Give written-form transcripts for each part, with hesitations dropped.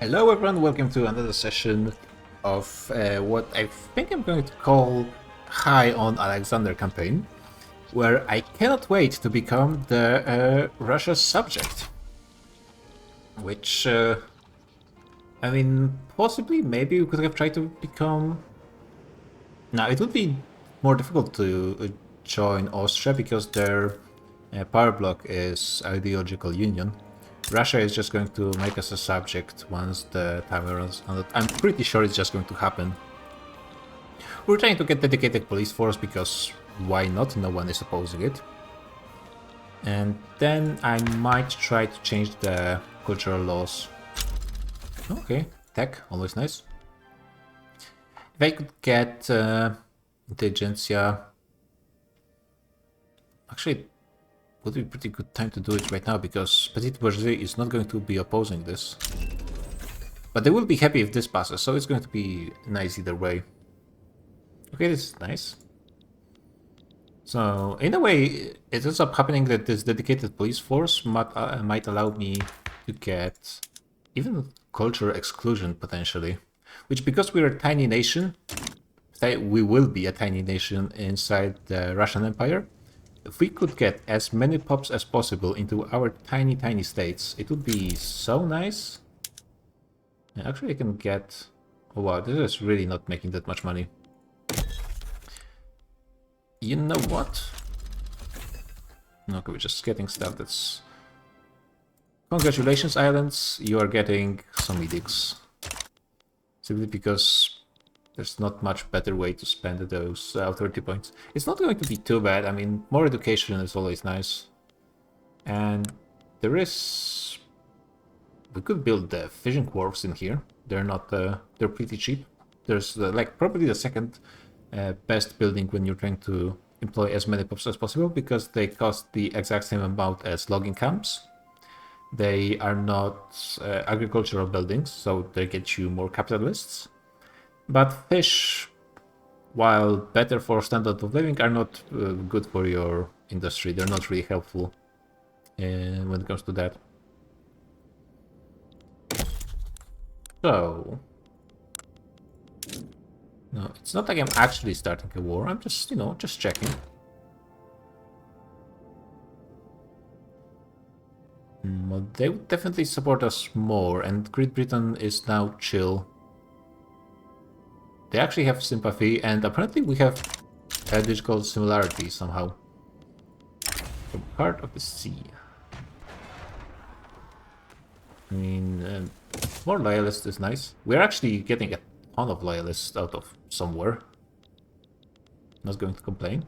Hello everyone, welcome to another session of what I think I'm going to call High on Alexander campaign, where I cannot wait to become the Russia's subject. Which, I mean, possibly, maybe we could have tried to become... Now, it would be more difficult to join Austria because their power block is ideological union. Russia is just going to make us a subject once the timer runs out. I'm pretty sure it's just going to happen. We're trying to get dedicated police force because why not? No one is opposing it. And then I might try to change the cultural laws. Okay, tech, always nice. If I could get intelligentsia... Actually, would be a pretty good time to do it right now, because Petite Bourgeoisie is not going to be opposing this. But they will be happy if this passes, so it's going to be nice either way. Okay, this is nice. So, in a way, it ends up happening that this dedicated police force might allow me to get even cultural exclusion, potentially. Which, because we're a tiny nation, we will be a tiny nation inside the Russian Empire. If we could get as many pops as possible into our tiny states, it would be so nice. Yeah, actually, I can get... Oh wow, this is really not making that much money. You know what? Okay, we're just getting stuff that's... Congratulations, islands, you are getting some edicts. Simply because there's not much better way to spend those authority points. It's not going to be too bad. I mean, more education is always nice. And there is... We could build the fishing wharves in here. They're not... they're pretty cheap. There's like probably the second best building when you're trying to employ as many pops as possible, because they cost the exact same amount as logging camps. They are not agricultural buildings, so they get you more capitalists. But fish, while better for standard of living, are not good for your industry. They're not really helpful when it comes to that. So... No, it's not like I'm actually starting a war. I'm just, you know, just checking. Well, they would definitely support us more, and Great Britain is now chill. They actually have sympathy, and apparently we have ideological similarity somehow. The heart of the sea. I mean, more loyalists is nice. We're actually getting a ton of loyalists out of somewhere. Not going to complain.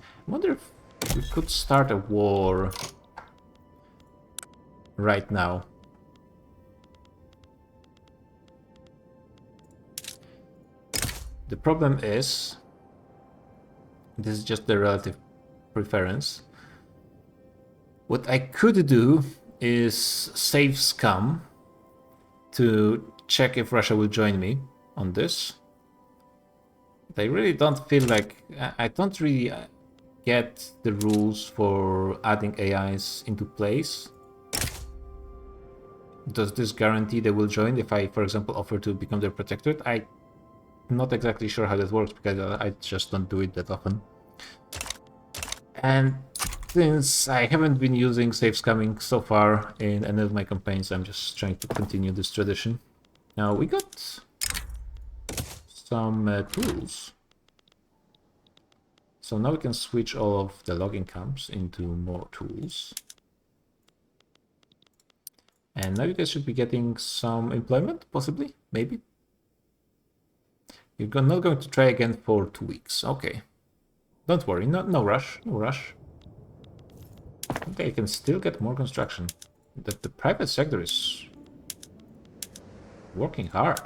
I wonder if we could start a war right now. The problem is, this is just the relative preference. What I could do is save scum to check if Russia will join me on this. But I really don't feel like... I don't really get the rules for adding AIs into place. Does this guarantee they will join if I, for example, offer to become their protectorate? I'm not exactly sure how that works, because I just don't do it that often. And since I haven't been using save scamming so far in any of my campaigns, I'm just trying to continue this tradition. Now, we got some tools. So now we can switch all of the logging camps into more tools. And now you guys should be getting some employment, possibly, maybe. You're not going to try again for 2 weeks. Okay. Don't worry, no rush, no rush. Okay, I can still get more construction. The private sector is working hard.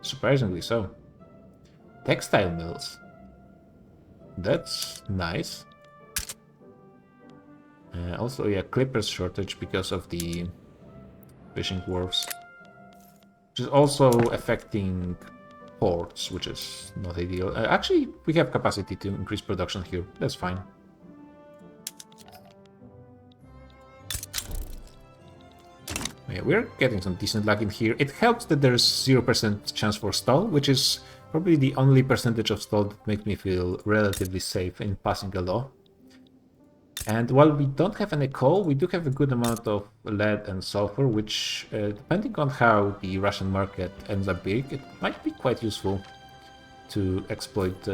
Surprisingly so. Textile mills. That's nice. Also, yeah, clippers shortage because of the fishing wharves. Which is also affecting ports, which is not ideal. Actually, we have capacity to increase production here. That's fine. Yeah, we're getting some decent luck in here. It helps that there's 0% chance for stall, which is probably the only percentage of stall that makes me feel relatively safe in passing a law. And while we don't have any coal, we do have a good amount of lead and sulfur, which, depending on how the Russian market ends up being, it might be quite useful to exploit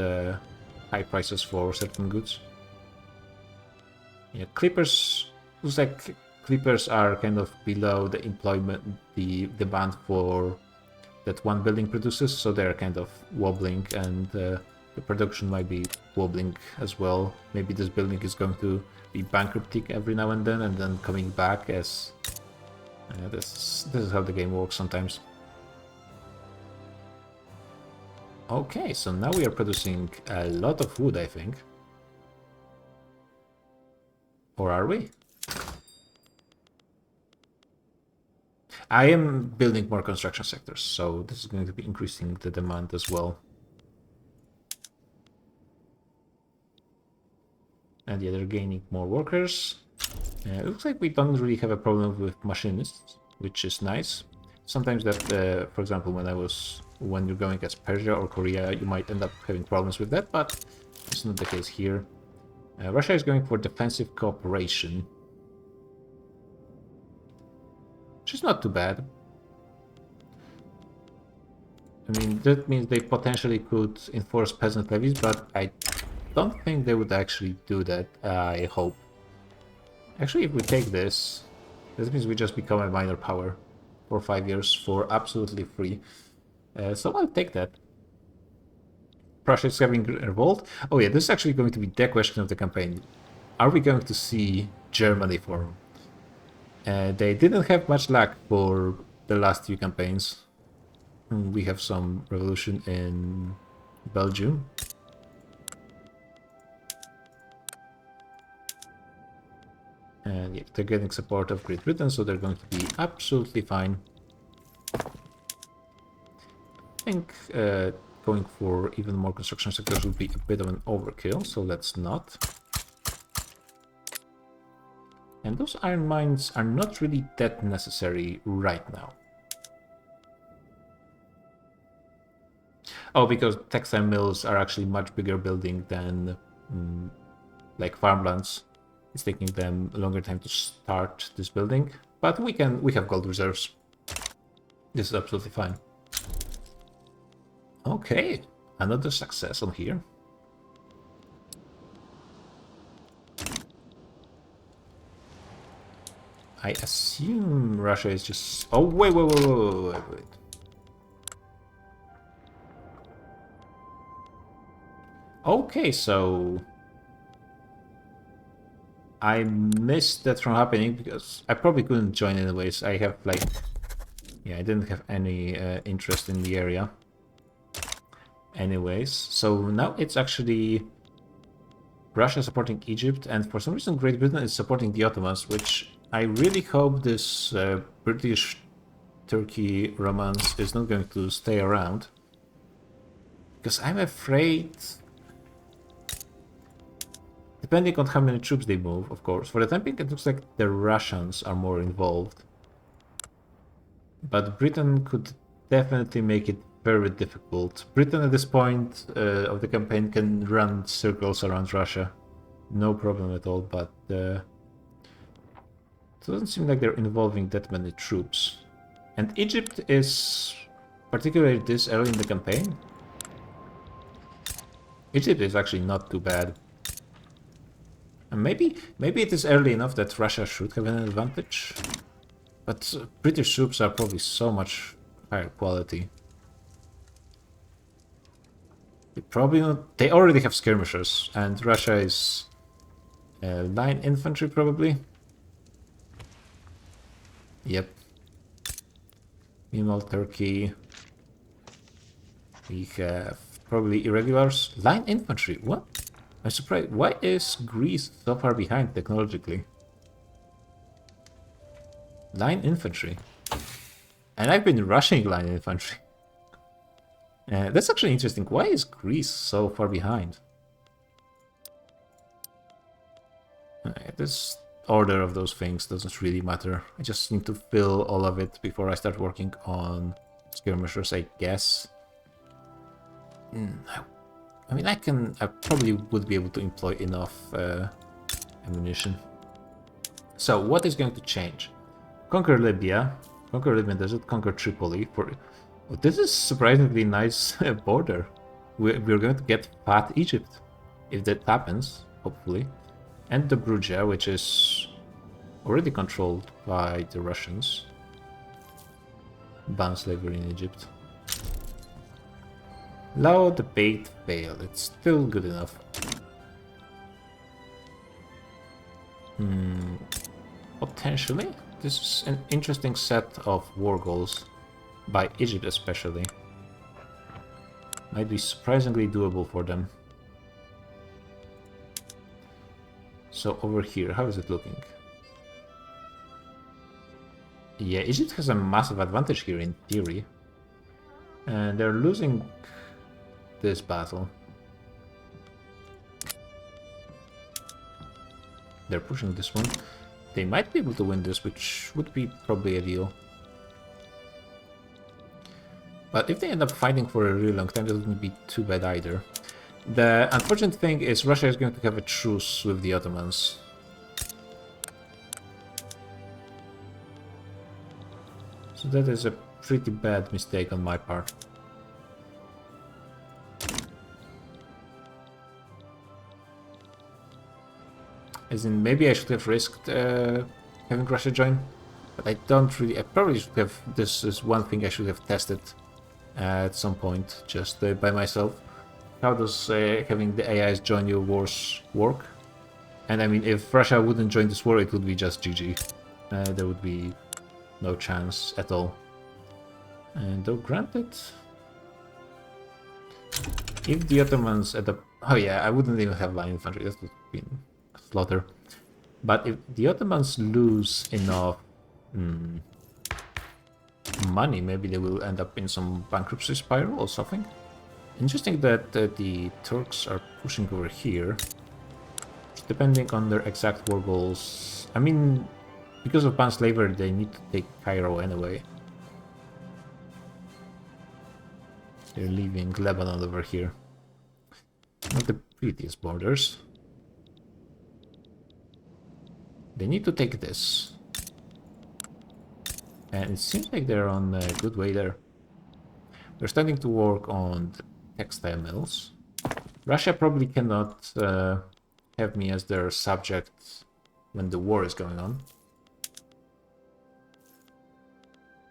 high prices for certain goods. Yeah, clippers, looks like clippers are kind of below the demand for that one building produces, so they're kind of wobbling, and the production might be wobbling as well. Maybe this building is going to be bankrupting every now and then coming back as this is how the game works sometimes. Okay, so now we are producing a lot of wood, I think. Or are we? I am building more construction sectors, so this is going to be increasing the demand as well. And yeah, they're gaining more workers. It looks like we don't really have a problem with machinists, which is nice. Sometimes that, for example, when you're going as Persia or Korea, you might end up having problems with that, but it's not the case here. Russia is going for defensive cooperation, which is not too bad. I mean, that means they potentially could enforce peasant levies, but I don't think they would actually do that, I hope. Actually, if we take this, this means we just become a minor power for 5 years for absolutely free. So I'll take that. Prussia is having a revolt. Oh yeah, this is actually going to be the question of the campaign. Are we going to see Germany form? They didn't have much luck for the last few campaigns. We have some revolution in Belgium. And yeah, they're getting support of Great Britain, so they're going to be absolutely fine. I think going for even more construction sectors would be a bit of an overkill, so let's not. And those iron mines are not really that necessary right now. Oh, because textile mills are actually much bigger building than like farmlands. It's taking them a longer time to start this building, but we have gold reserves. This is absolutely fine. Okay, another success on here. I assume Russia is just... Oh, wait. Okay, so... I missed that from happening because I probably couldn't join anyways. I have like... Yeah, I didn't have any interest in the area. Anyways, so now it's actually Russia supporting Egypt, and for some reason Great Britain is supporting the Ottomans, which I really hope this British-Turkey romance is not going to stay around. Because I'm afraid... Depending on how many troops they move, of course. For the time being, it looks like the Russians are more involved. But Britain could definitely make it very difficult. Britain at this point of the campaign can run circles around Russia. No problem at all, but it doesn't seem like they're involving that many troops. And Egypt is, particularly this early in the campaign, Egypt is actually not too bad. And maybe it is early enough that Russia should have an advantage. But British troops are probably so much higher quality. They already have skirmishers, and Russia is line infantry probably. Yep. Meanwhile, Turkey, we have probably irregulars. Line infantry, what? I'm surprised. Why is Greece so far behind technologically? Line infantry. And I've been rushing line infantry. That's actually interesting. Why is Greece so far behind? This order of those things doesn't really matter. I just need to fill all of it before I start working on skirmishers, I guess. I mean, I probably would be able to employ enough ammunition. So, what is going to change? Conquer Libya, conquer Libyan Desert, conquer Tripoli. This is surprisingly nice border. We're going to get fat Egypt, if that happens, hopefully. And the Brugia, which is already controlled by the Russians. Ban slavery in Egypt. Allow the bait fail. It's still good enough. Potentially. This is an interesting set of war goals. By Egypt especially. Might be surprisingly doable for them. So over here, how is it looking? Yeah, Egypt has a massive advantage here in theory. And they're losing this battle. They're pushing this one. They might be able to win this, which would be probably ideal. But if they end up fighting for a really long time, that wouldn't be too bad either. The unfortunate thing is Russia is going to have a truce with the Ottomans. So that is a pretty bad mistake on my part. As in, maybe I should have risked having Russia join, but I don't really. I probably should have. This is one thing I should have tested at some point, just by myself. How does having the AIs join your wars work? And I mean, if Russia wouldn't join this war, it would be just GG. There would be no chance at all. And though granted, if the Ottomans at the oh yeah, I wouldn't even have line infantry. That would have been a slaughter. But if the Ottomans lose enough money, maybe they will end up in some bankruptcy spiral or something. Interesting that the Turks are pushing over here, depending on their exact war goals. I mean, because of ban slavery, they need to take Cairo anyway. They're leaving Lebanon over here. Not the prettiest borders. They need to take this. And it seems like they're on a good way there. They're starting to work on the textile mills. Russia probably cannot have me as their subject when the war is going on.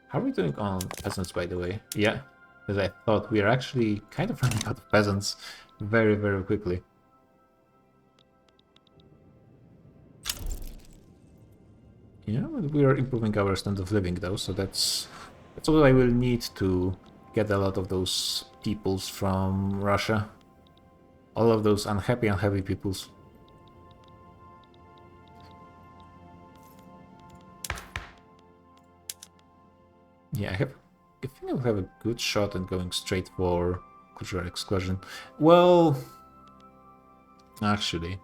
How are we doing on peasants, by the way? Yeah, because I thought we are actually kind of running out of peasants very, very quickly. Yeah, we are improving our standard of living though, so that's what I will need to get a lot of those peoples from Russia. All of those unhappy peoples. Yeah, I think I'll have a good shot at going straight for cultural exclusion. Well, actually,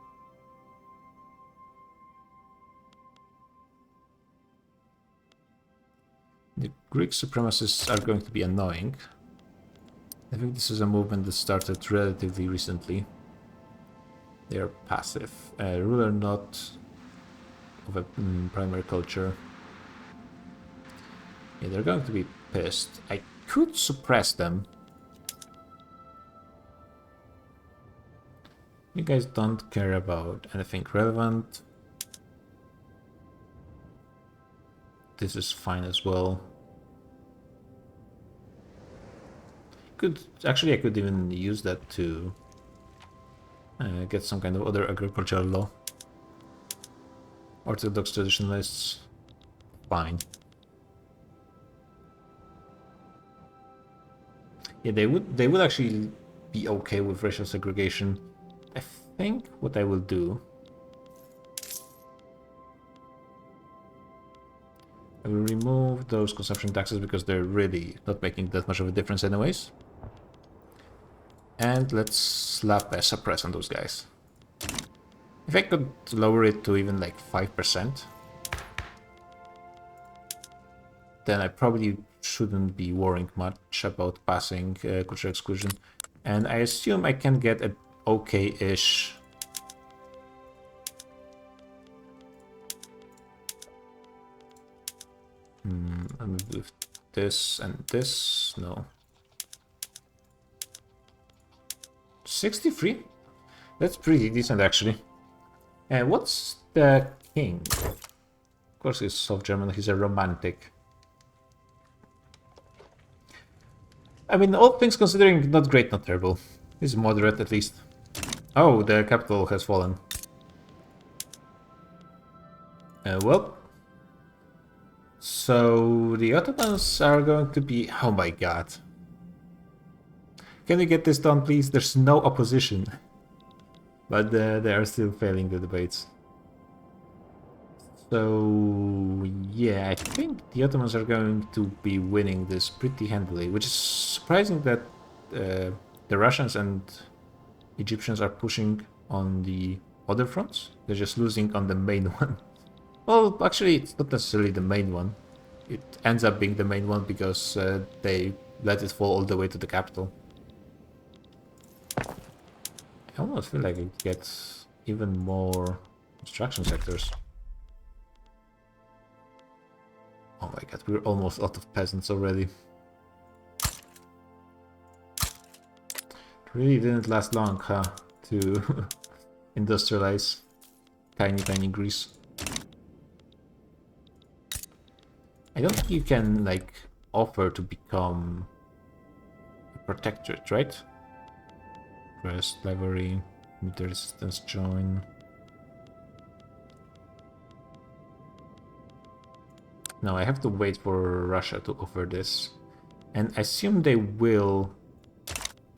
the Greek supremacists are going to be annoying. I think this is a movement that started relatively recently. They are passive. Ruler not of a primary culture. Yeah, they're going to be pissed. I could suppress them. You guys don't care about anything relevant. This is fine as well. Actually, I could even use that to get some kind of other agricultural law. Orthodox traditionalists, fine. Yeah, they would actually be okay with racial segregation. I think what I will do, I will remove those consumption taxes because they're really not making that much of a difference anyways. And let's slap a suppress on those guys. If I could lower it to even like 5%, then I probably shouldn't be worrying much about passing cultural exclusion. And I assume I can get an okay-ish and with this and this, no. 63? That's pretty decent actually. And what's the king? Of course he's South German, he's a romantic. I mean, all things considering, not great, not terrible. He's moderate at least. Oh, the capital has fallen. Well. So the Ottomans are going to be... Oh my god. Can we get this done, please? There's no opposition. But they are still failing the debates. So yeah, I think the Ottomans are going to be winning this pretty handily, which is surprising that the Russians and Egyptians are pushing on the other fronts. They're just losing on the main one. Well, actually, it's not necessarily the main one. It ends up being the main one because they let it fall all the way to the capital. I almost feel like it gets even more construction sectors. Oh my god, we're almost out of peasants already. It really didn't last long, huh? To industrialize tiny Greece. I don't think you can, like, offer to become a protectorate, right? Press, slavery, military resistance, join. No, I have to wait for Russia to offer this. And I assume they will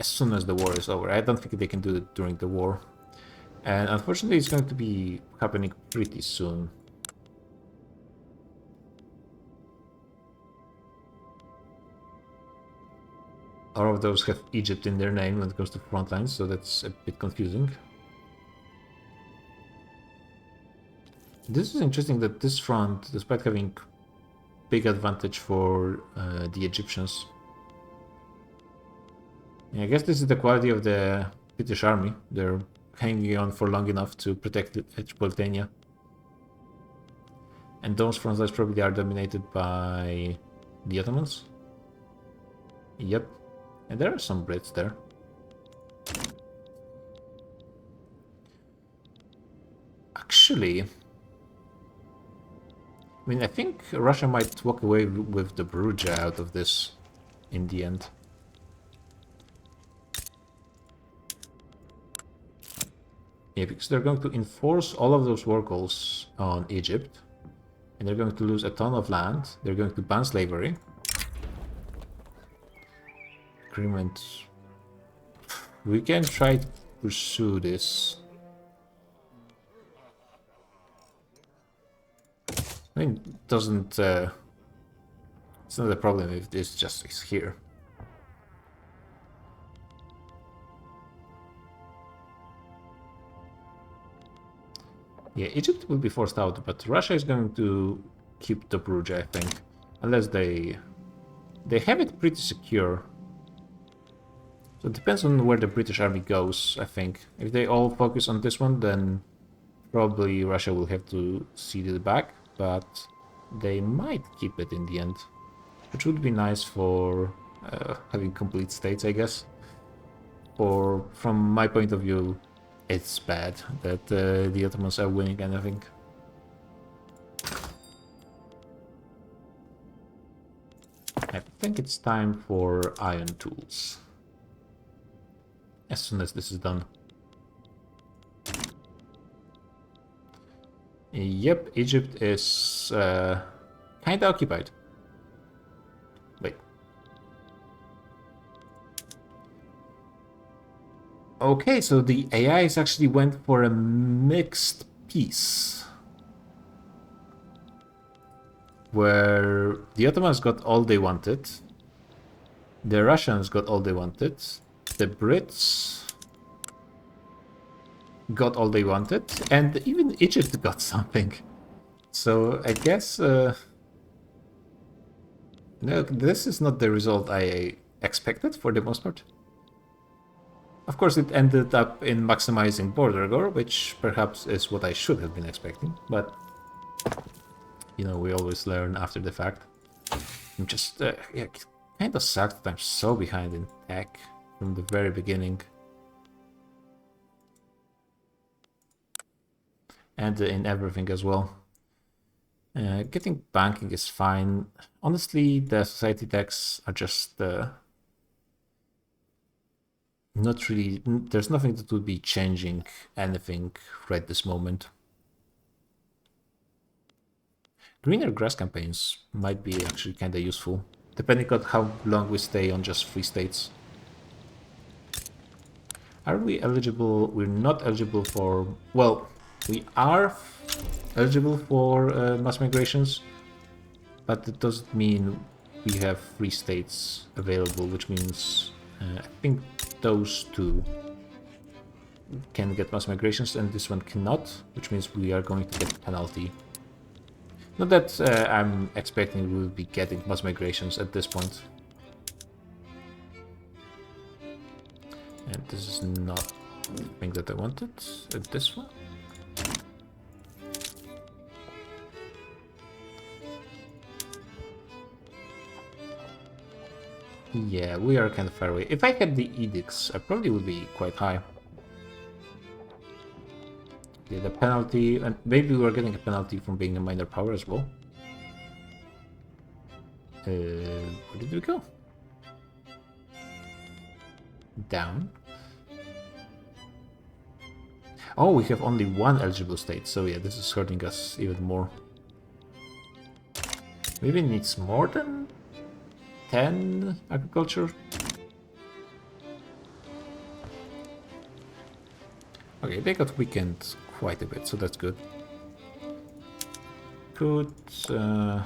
as soon as the war is over. I don't think they can do it during the war. And unfortunately, it's going to be happening pretty soon. All of those have Egypt in their name when it comes to front lines, so that's a bit confusing. This is interesting that this front, despite having big advantage for the Egyptians. Yeah, I guess this is the quality of the British army. They're hanging on for long enough to protect Tripolitania. And those front lines probably are dominated by the Ottomans. Yep. And there are some Brits there. Actually, I mean, I think Russia might walk away with the Bruja out of this in the end. Yeah, because they're going to enforce all of those war goals on Egypt. And they're going to lose a ton of land. They're going to ban slavery. Agreement. We can try to pursue this. I mean, it doesn't... it's not a problem if this just is here. Yeah, Egypt will be forced out, but Russia is going to keep the Bruja, I think. Unless they have it pretty secure. So it depends on where the British army goes, I think. If they all focus on this one, then probably Russia will have to cede it back. But they might keep it in the end. Which would be nice for having complete states, I guess. Or from my point of view, it's bad that the Ottomans are winning anything. I think it's time for iron tools. As soon as this is done. Yep, Egypt is kinda occupied. Wait. Okay, so the AIs actually went for a mixed peace. Where the Ottomans got all they wanted. The Russians got all they wanted. The Brits got all they wanted, and even Egypt got something. So I guess no, this is not the result I expected for the most part. Of course, it ended up in maximizing border gore, which perhaps is what I should have been expecting, but you know, we always learn after the fact. I'm just, yeah, it kind of sucks that I'm so behind in tech from the very beginning. And in everything as well. Getting banking is fine. Honestly, the society tax are just not really... There's nothing that would be changing anything right this moment. Greener grass campaigns might be actually kind of useful, depending on how long we stay on just free states. Are we eligible? We're not eligible for... Well, we are eligible for mass migrations, but it doesn't mean we have free states available, which means I think those two can get mass migrations and this one cannot, which means we are going to get a penalty. Not that I'm expecting we'll be getting mass migrations at this point. And this is not the thing that I wanted. This one. Yeah, we are kind of far away. If I had the edicts, I probably would be quite high. Okay, the penalty, and maybe we're getting a penalty from being a minor power as well. Where did we go? Down. Oh, we have only one eligible state, so yeah, this is hurting us even more. Maybe it needs more than 10 agriculture. Okay, they got weakened quite a bit, so that's good. Good. I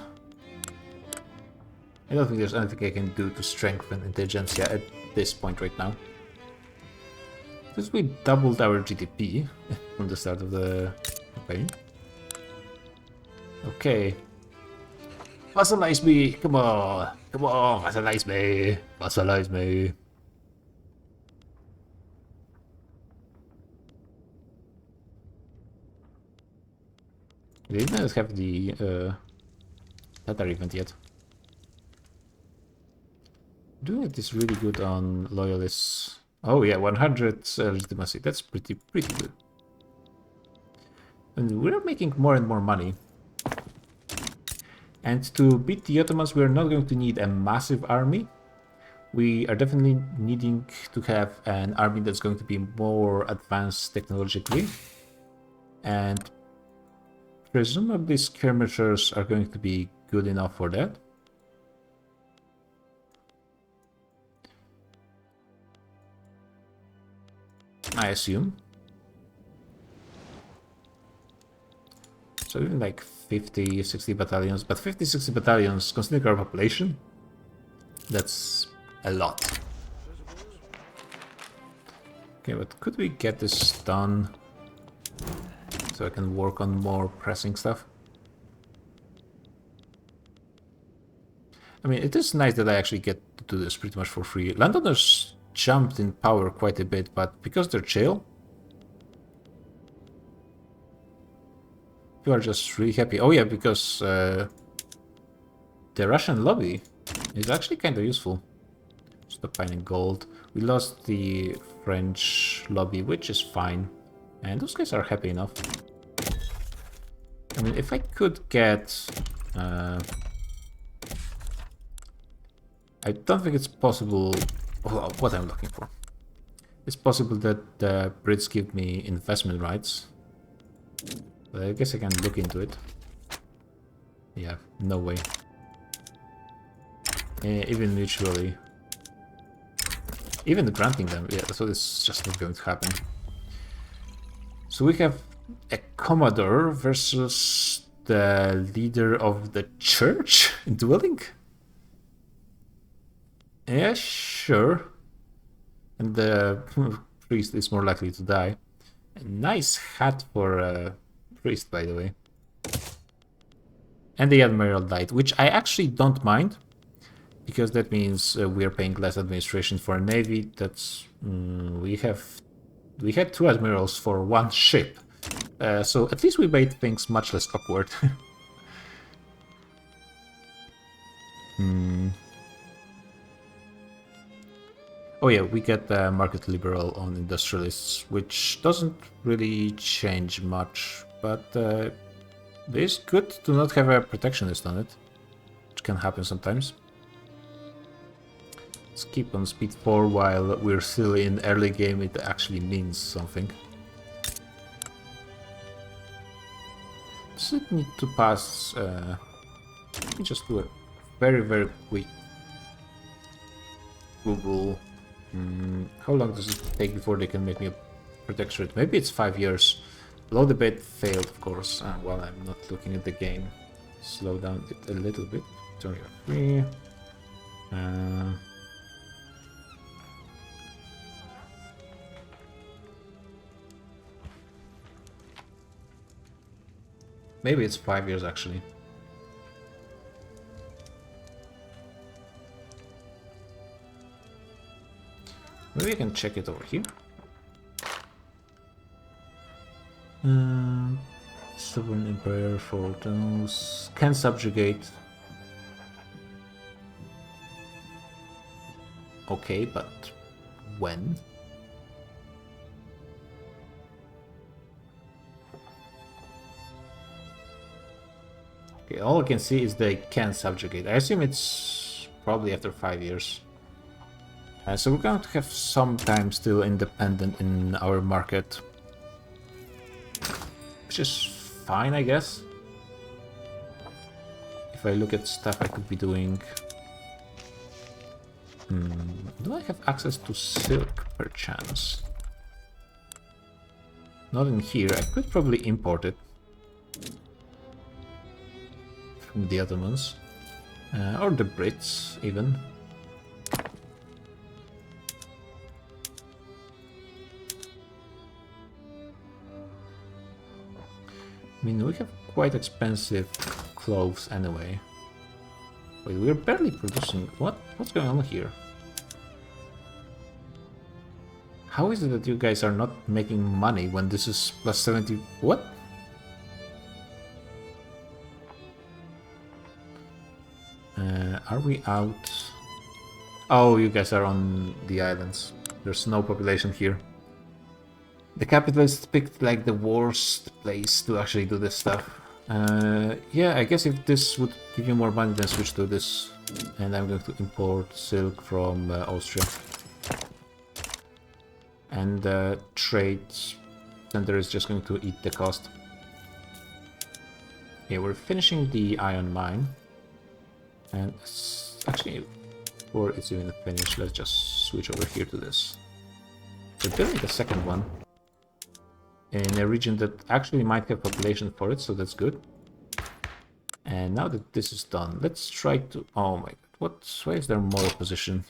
don't think there's anything I can do to strengthen intelligentsia at this point right now. Since we doubled our GDP from the start of the campaign. Okay. Vassalize me! Come on! Come on! Vassalize me! Vassalize me! They didn't have the Tatar event yet. Doing it is really good on loyalists. Oh yeah, 100 legitimacy. That's pretty good. And we're making more and more money. And to beat the Ottomans, we're not going to need a massive army. We are definitely needing to have an army that's going to be more advanced technologically. And presumably skirmishers are going to be good enough for that. I assume. So even like 50, 60 battalions, but 50, 60 battalions, considering our population, that's a lot. Okay, but could we get this done so I can work on more pressing stuff? I mean, it is nice that I actually get to do this pretty much for free. Landowners jumped in power quite a bit, but because they're chill, you are just really happy. Oh yeah, because the Russian lobby is actually kind of useful. Stockpiling gold. We lost the French lobby, which is fine. And those guys are happy enough. I mean, if I could get... I don't think it's possible... Oh, what I'm looking for. It's possible that the Brits give me investment rights. But I guess I can look into it. Yeah, no way. Even mutually. Even granting them, yeah, so it's just not going to happen. So we have a Commodore versus the leader of the church dueling? Yeah, sure. And the priest is more likely to die. A nice hat for a priest, by the way. And the admiral died, which I actually don't mind, because that means we are paying less administration for a navy. That's we had 2 admirals for 1 ship, so at least we made things much less awkward. Oh yeah, we get market liberal on industrialists, which doesn't really change much, but it is good to not have a protectionist on it, which can happen sometimes. Let's keep on speed 4 while we're still in early game. It actually means something. Does it need to pass? Let me just do a very quick Google. How long does it take before they can make me a protectorate? Maybe it's 5 years. Low debate failed, of course, while I'm not looking at the game. Slow down it a little bit. Turn your free. Maybe it's 5 years actually. Maybe I can check it over here. Sovereign Empire for those can subjugate. Okay, but when? Okay, all I can see is they can subjugate. I assume it's probably after 5 years. So we're going to have some time still independent in our market. Which is fine, I guess. If I look at stuff I could be doing... do I have access to silk, perchance? Not in here. I could probably import it from the Ottomans. Or the Brits, even. I mean, we have quite expensive clothes anyway. Wait, we're barely producing... What's going on here? How is it that you guys are not making money when this is plus 70... What? Are we out? Oh, you guys are on the islands. There's no population here. The capitalists picked like the worst place to actually do this stuff. Yeah, I guess if this would give you more money, then switch to this. And I'm going to import silk from Austria. And the trade center is just going to eat the cost. Yeah, we're finishing the iron mine. And actually, before it's even finished, let's just switch over here to this. We're building the second one in a region that actually might have population for it, so that's good. And now that this is done, let's try to... Oh my god, why is there more opposition?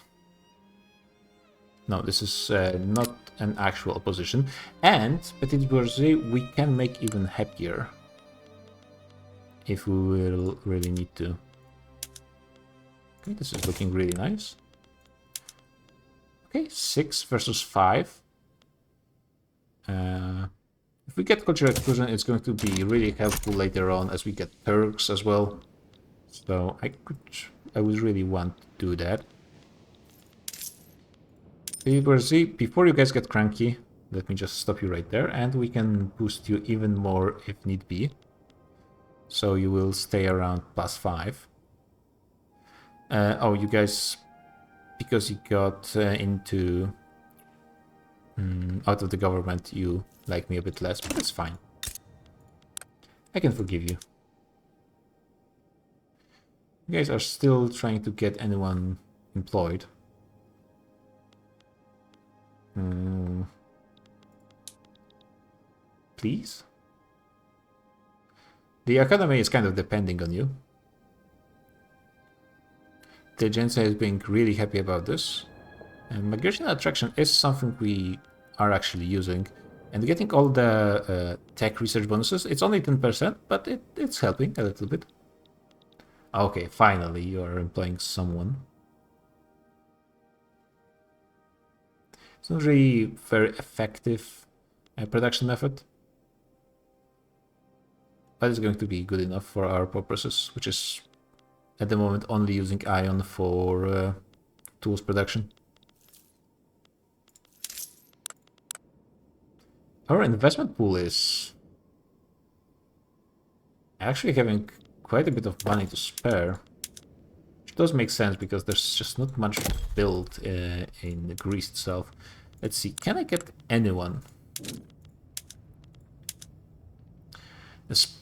No, this is not an actual opposition. And Petit Bourgeois we can make even happier. If we will really need to. Okay, this is looking really nice. Okay, 6 versus 5. If we get cultural exclusion, it's going to be really helpful later on as we get Turks as well. So I would really want to do that. Before you guys get cranky, let me just stop you right there, and we can boost you even more if need be. So you will stay around +5. Oh, you guys, because you got into out of the government, you like me a bit less, but that's fine. I can forgive you. You guys are still trying to get anyone employed. Please? The academy is kind of depending on you. The Agency is being really happy about this. And migration attraction is something we are actually using. And getting all the tech research bonuses, it's only 10%, but it's helping a little bit. Okay, finally you are employing someone. It's not really very effective production method, but it's going to be good enough for our purposes, which is at the moment only using iron for tools production. Our investment pool is actually having quite a bit of money to spare. Which does make sense because there's just not much built in Greece itself. Let's see, can I get anyone?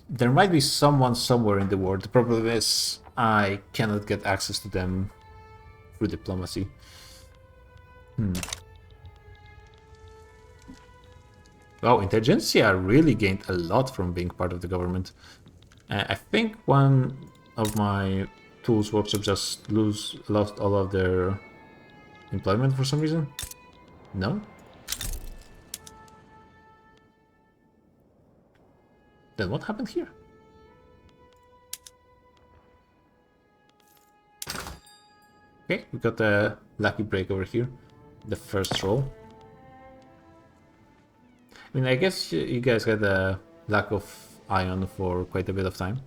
There might be someone somewhere in the world. The problem is I cannot get access to them through diplomacy. Wow, Intelligentsia really gained a lot from being part of the government. I think one of my tools workshop just lost all of their employment for some reason. No? Then what happened here? Okay, we got a lucky break over here. The first roll. I mean, I guess you guys had a lack of iron for quite a bit of time.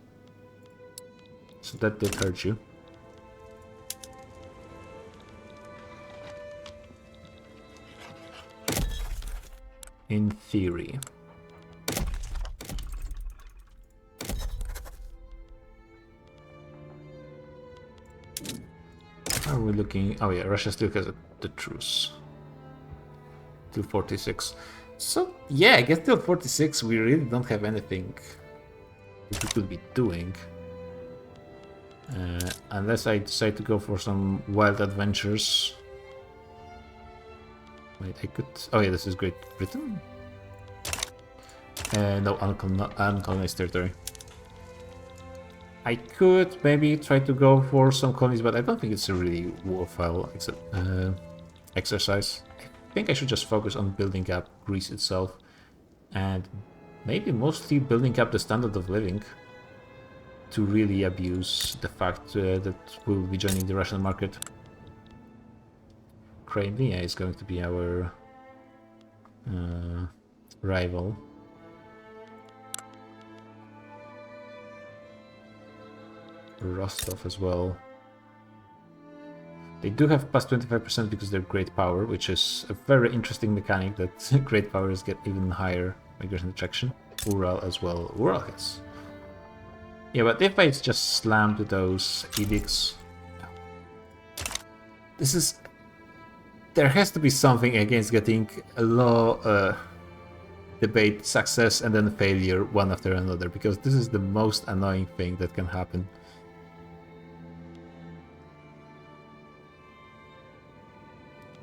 So that did hurt you. In theory. Are we looking? Oh yeah, Russia still has the truce. Till 46. So yeah, I guess till 46 we really don't have anything that we could be doing. Unless I decide to go for some wild adventures. Wait, I could... Oh yeah, this is Great Britain? No, uncolonized territory. I could maybe try to go for some colonies, but I don't think it's a really worthwhile exercise. I think I should just focus on building up Greece itself, and maybe mostly building up the standard of living to really abuse the fact that we will be joining the Russian market. Crimea is going to be our rival. Rostov as well. They do have plus 25% because they're great power, which is a very interesting mechanic that great powers get even higher migration attraction. Ural as well. Ural has. Yeah, but if I just slam to those edicts, this is... There has to be something against getting a law debate success and then failure one after another, because this is the most annoying thing that can happen.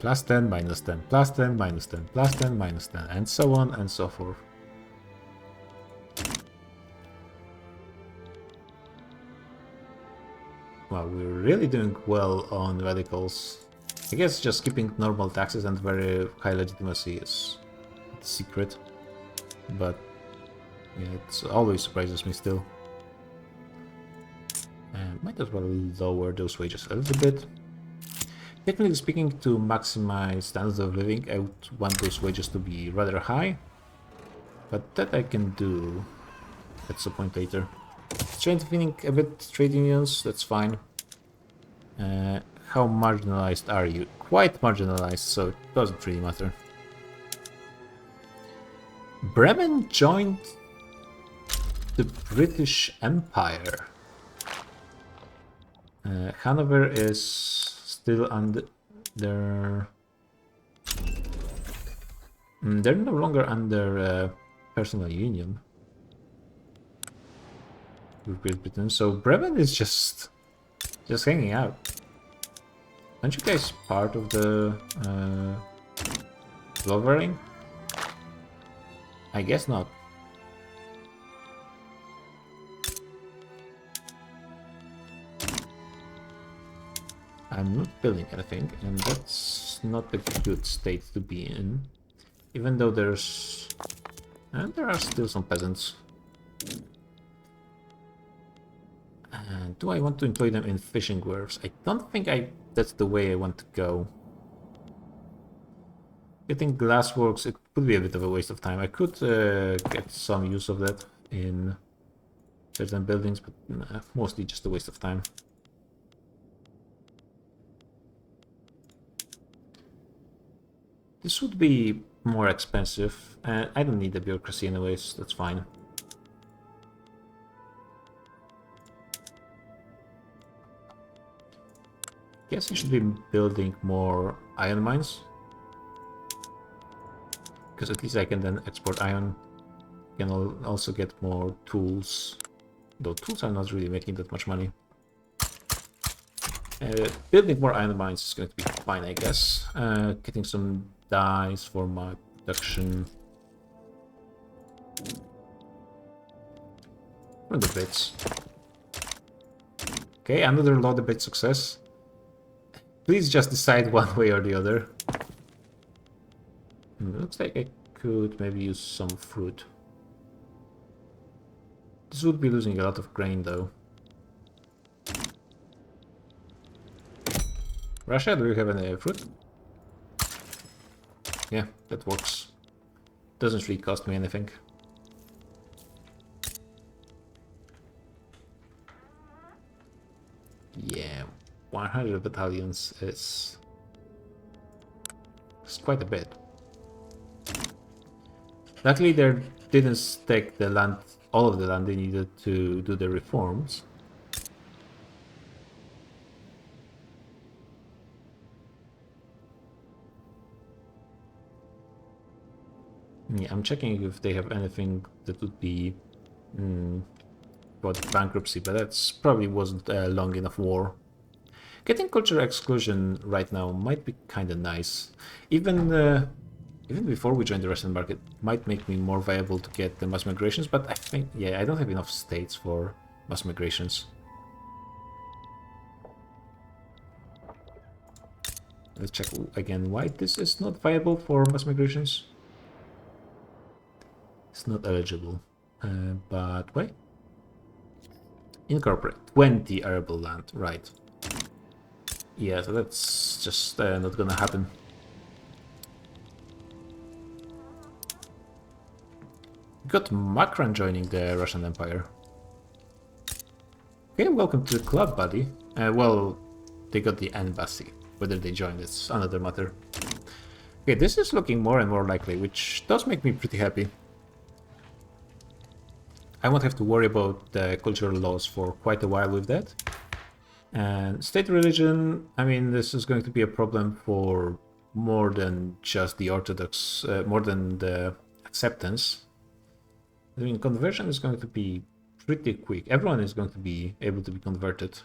Plus 10, minus 10, plus 10, minus 10, plus 10, minus 10, and so on and so forth. Wow, we're really doing well on radicals. I guess just keeping normal taxes and very high legitimacy is the secret. But yeah, it always surprises me still. Might as well lower those wages a little bit. Technically speaking, to maximize standards of living, I would want those wages to be rather high. But that I can do at some point later. Strengthening a bit trade unions, that's fine. How marginalized are you? Quite marginalized, so it doesn't really matter. Bremen joined the British Empire. Hanover is still under... They're no longer under personal union with Great Britain, so Bremen is just hanging out. Aren't you guys part of the Wolverine? I guess not. I'm not building anything, and that's not a good state to be in. Even though there's And there are still some peasants. Do I want to employ them in fishing wharves? I don't think that's the way I want to go. Getting glassworks, it could be a bit of a waste of time. I could get some use of that in certain buildings, but mostly just a waste of time. This would be more expensive, and I don't need the bureaucracy anyways, that's fine. Guess I should be building more iron mines, because at least I can then export iron. Can also get more tools, though tools are not really making that much money. Building more iron mines is going to be fine, I guess. Getting some dyes for my production. From the bits. Okay, another load of bit success. Please just decide one way or the other. Looks like I could maybe use some fruit. This would be losing a lot of grain though. Russia, do you have any fruit? Yeah, that works. Doesn't really cost me anything. Yeah, 100 battalions is quite a bit. Luckily, they didn't take the land, all of the land they needed to do the reforms. Yeah, I'm checking if they have anything that would be about bankruptcy, but that's probably wasn't a long enough war. Getting cultural exclusion right now might be kind of nice. Even before we join the Russian market, might make me more viable to get the mass migrations, but I think, yeah, I don't have enough states for mass migrations. Let's check again why this is not viable for mass migrations. It's not eligible, but wait. Incorporate 20 arable land, right? Yeah, so that's just not gonna happen. Got Makran joining the Russian Empire. Okay, welcome to the club, buddy. Well, they got the embassy. Whether they joined, it's another matter. Okay, this is looking more and more likely, which does make me pretty happy. I won't have to worry about the cultural laws for quite a while with that. And state religion, I mean, this is going to be a problem for more than just the Orthodox, more than the acceptance. I mean, conversion is going to be pretty quick. Everyone is going to be able to be converted.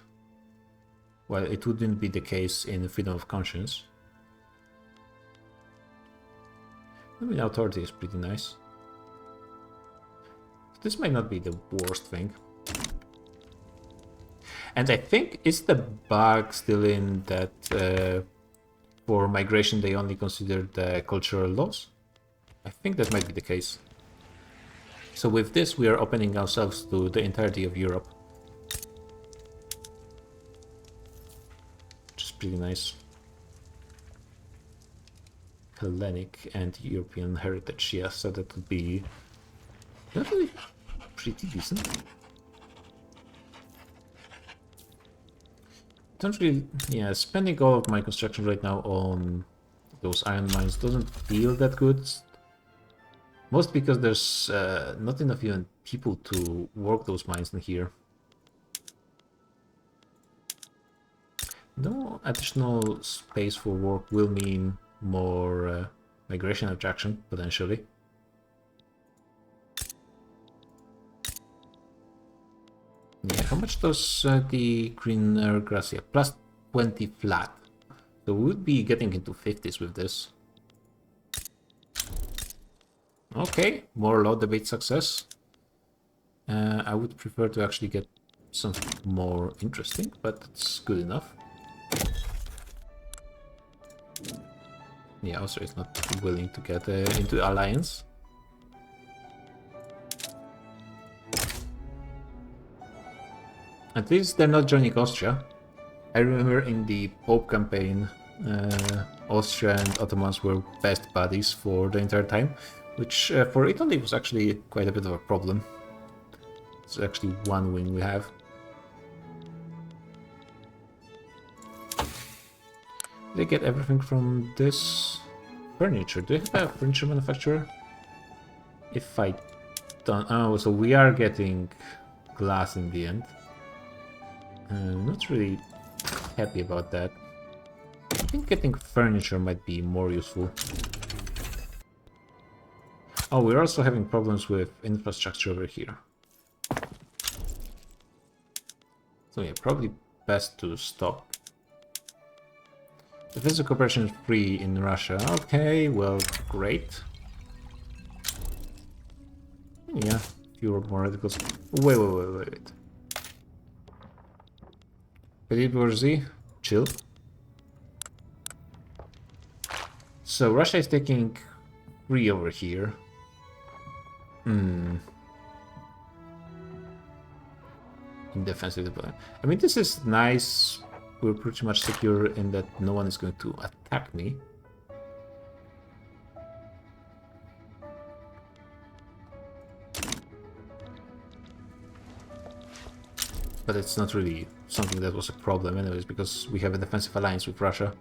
Well, it wouldn't be the case in freedom of conscience. I mean, authority is pretty nice. This might not be the worst thing. And I think, is the bug still in that for migration they only consider the cultural laws? I think that might be the case. So with this we are opening ourselves to the entirety of Europe. Which is pretty nice. Hellenic and European heritage, yes, so that would be definitely pretty decent. Don't really, yeah, spending all of my construction right now on those iron mines doesn't feel that good. Most because there's not enough even people to work those mines in here. No additional space for work will mean more migration attraction, potentially. Yeah, how much does the greener grass here? Plus 20 flat. So we would be getting into 50s with this. Okay, more low debate success. I would prefer to actually get something more interesting, but it's good enough. Yeah, Austria is not willing to get into alliance. At least they're not joining Austria. I remember in the Pope campaign, Austria and Ottomans were best buddies for the entire time, which for Italy was actually quite a bit of a problem. It's actually one win we have. They get everything from this furniture. Do they have a furniture manufacturer? If I don't... Oh, so we are getting glass in the end. Not really happy about that. I think getting furniture might be more useful. Oh, we're also having problems with infrastructure over here. So yeah, probably best to stop. The physical cooperation is free in Russia. Okay, well, great. Yeah, fewer more radicals. Wait. Petit bourgeoisie, chill. So Russia is taking 3 over here. In defensive deployment. I mean, this is nice. We're pretty much secure in that no one is going to attack me. But it's not really something that was a problem anyways, because we have a defensive alliance with Russia.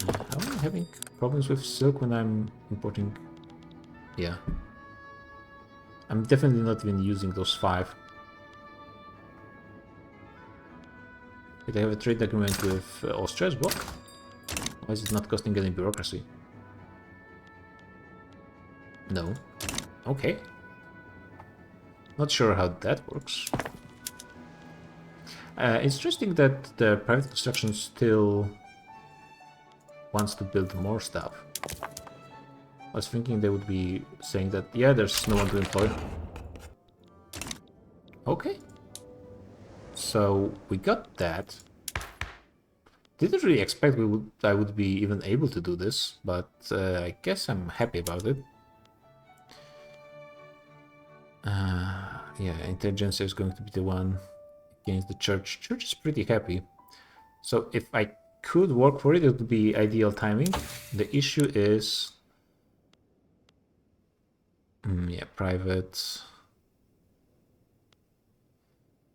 How am I having problems with silk when I'm importing? Yeah. I'm definitely not even using those 5. Did I have a trade agreement with Austria as well? Why is it not costing any bureaucracy? No. Okay. Not sure how that works. It's interesting that the private construction still wants to build more stuff. I was thinking they would be saying that, yeah, there's no one to employ. Okay. So we got that. Didn't really expect I would be even able to do this, but I guess I'm happy about it. Yeah, intelligence is going to be the one against the church. Church is pretty happy. So if I could work for it, it would be ideal timing. The issue is... yeah, private...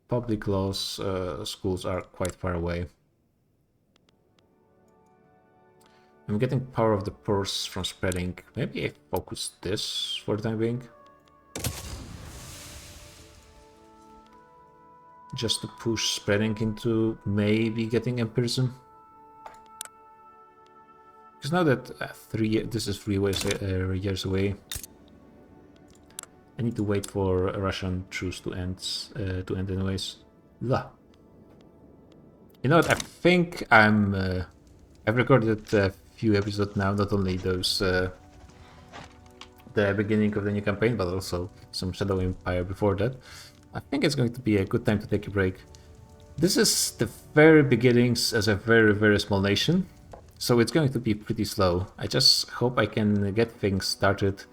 Public laws, schools are quite far away. I'm getting power of the purse from spreading. Maybe I focus this for the time being. Just to push spreading into maybe getting empirism. Because now that this is 3 years away, I need to wait for a Russian truce to end anyways. Blah. You know what? I think I've recorded a few episodes now, not only those the beginning of the new campaign, but also some Shadow Empire before that. I think it's going to be a good time to take a break. This is the very beginnings as a very, very small nation, so it's going to be pretty slow. I just hope I can get things started.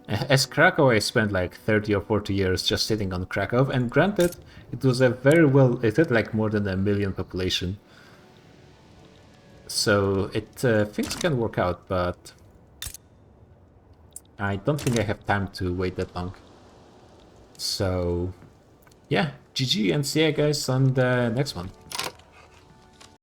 As Krakow, I spent like 30 or 40 years just sitting on Krakow, and granted, it was a very well, it had like more than 1 million population. So things can work out, but I don't think I have time to wait that long. So yeah, GG and see you guys on the next one.